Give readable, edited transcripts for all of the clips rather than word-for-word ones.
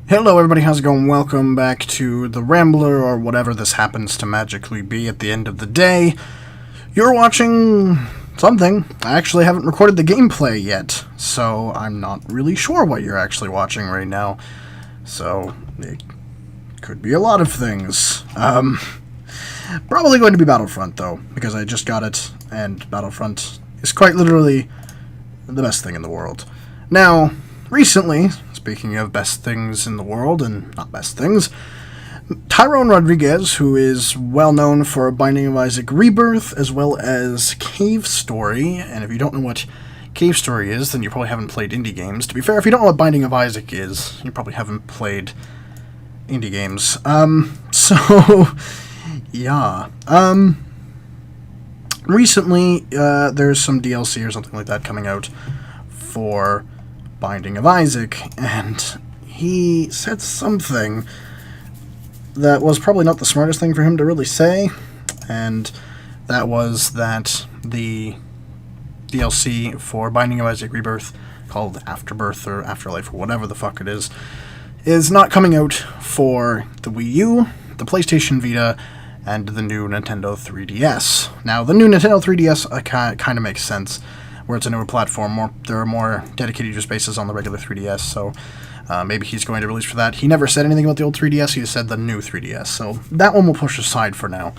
Hello everybody, how's it going? Welcome back to The Rambler, or whatever this happens to magically be at the end of the day. You're watching something. I actually haven't recorded the gameplay yet, so I'm not really sure what you're actually watching right now. So, it could be a lot of things. Probably going to be Battlefront, though, because I just got it, and Battlefront is quite literally the best thing in the world. Now, recently, speaking of best things in the world, and not best things, Tyrone Rodriguez, who is well known for Binding of Isaac Rebirth, as well as Cave Story, and if you don't know what Cave Story is, then you probably haven't played indie games. To be fair, if you don't know what Binding of Isaac is, you probably haven't played indie games. Yeah. Recently, there's some DLC or something like that coming out for Binding of Isaac, and he said something that was probably not the smartest thing for him to really say, and that was that the DLC for Binding of Isaac Rebirth, called Afterbirth or Afterlife or whatever the fuck it is not coming out for the Wii U, the PlayStation Vita, and the new Nintendo 3DS. Now, the new Nintendo 3DS kind of makes sense, where it's a newer platform. There are more dedicated user spaces on the regular 3DS, so maybe he's going to release for that. He never said anything about the old 3DS, he just said the new 3DS, so that one we'll push aside for now.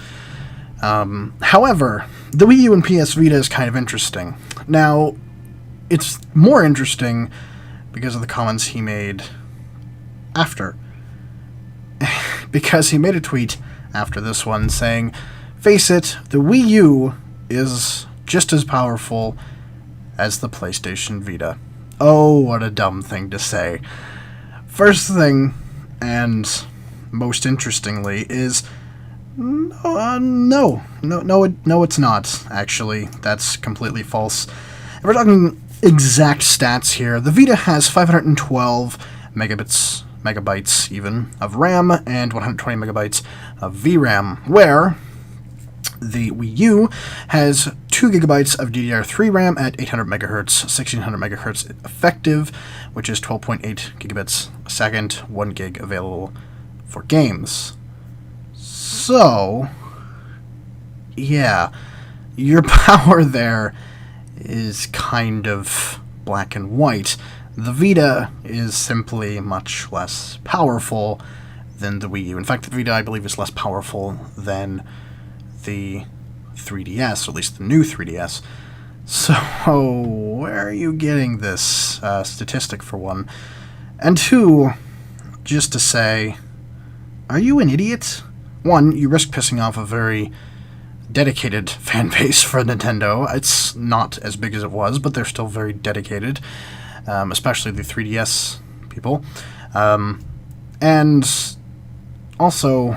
However, the Wii U and PS Vita is kind of interesting. Now, it's more interesting because of the comments he made after. Because he made a tweet after this one saying, "Face it, the Wii U is just as powerful as the PlayStation Vita." Oh, what a dumb thing to say. First thing, and most interestingly, is no, it's not, actually. That's completely false. If we're talking exact stats here, the Vita has 512 megabytes even, of RAM, and 120 megabytes of VRAM, where the Wii U has 2 gigabytes of DDR3 RAM at 800 megahertz, 1600 megahertz effective, which is 12.8 gigabits a second, 1 gig available for games. So, yeah, your power there is kind of black and white. The Vita is simply much less powerful than the Wii U. In fact, the Vita, I believe, is less powerful than the 3DS, or at least the new 3DS. So, where are you getting this statistic, for one? And two, just to say, are you an idiot? One, you risk pissing off a very dedicated fan base for Nintendo. It's not as big as it was, but they're still very dedicated, especially the 3DS people. And also,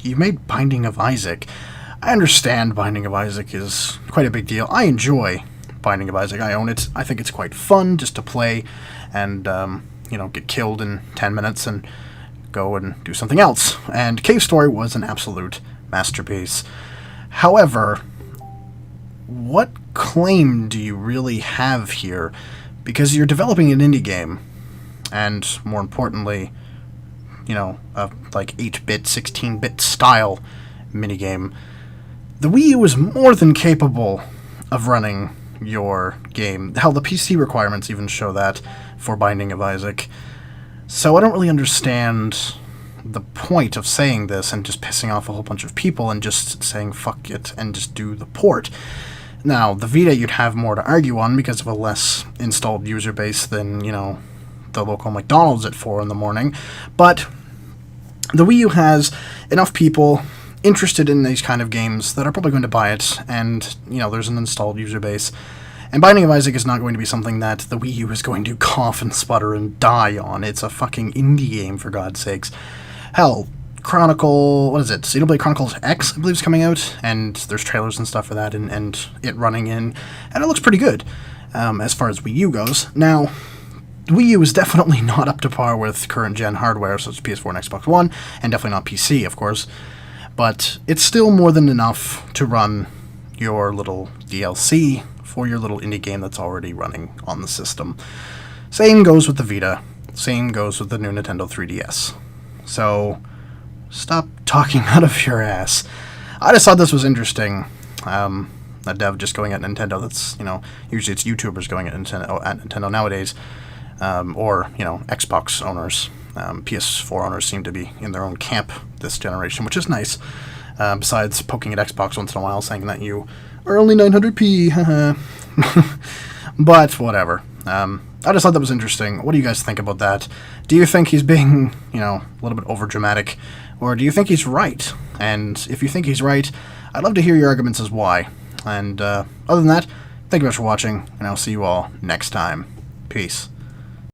you made Binding of Isaac. I understand Binding of Isaac is quite a big deal. I enjoy Binding of Isaac. I own it. I think it's quite fun just to play and, get killed in 10 minutes and go and do something else. And Cave Story was an absolute masterpiece. However, what claim do you really have here? Because you're developing an indie game, and more importantly, a 8-bit, 16-bit style minigame. The Wii U is more than capable of running your game. Hell, the PC requirements even show that for Binding of Isaac. So I don't really understand the point of saying this and just pissing off a whole bunch of people and just saying fuck it and just do the port. Now, the Vita you'd have more to argue on because of a less installed user base than, the local McDonald's at 4 in the morning. But the Wii U has enough people interested in these kind of games that are probably going to buy it, and, there's an installed user base. And Binding of Isaac is not going to be something that the Wii U is going to cough and sputter and die on. It's a fucking indie game, for God's sakes. Hell, Xenoblade Chronicles X, I believe, is coming out, and there's trailers and stuff for that, and it running in, and it looks pretty good, as far as Wii U goes. Now, Wii U is definitely not up to par with current-gen hardware, such as PS4 and Xbox One, and definitely not PC, of course, but it's still more than enough to run your little DLC for your little indie game that's already running on the system. Same goes with the Vita. Same goes with the new Nintendo 3DS. So, stop talking out of your ass. I just thought this was interesting. A dev just going at Nintendo. That's, usually it's YouTubers going at Nintendo nowadays, or Xbox owners. PS4 owners seem to be in their own camp this generation, which is nice. Besides poking at Xbox once in a while, saying that you are only 900p, but whatever. I just thought that was interesting. What do you guys think about that? Do you think he's being, a little bit overdramatic, or do you think he's right? And if you think he's right, I'd love to hear your arguments as why. And other than that, thank you much for watching, and I'll see you all next time. Peace.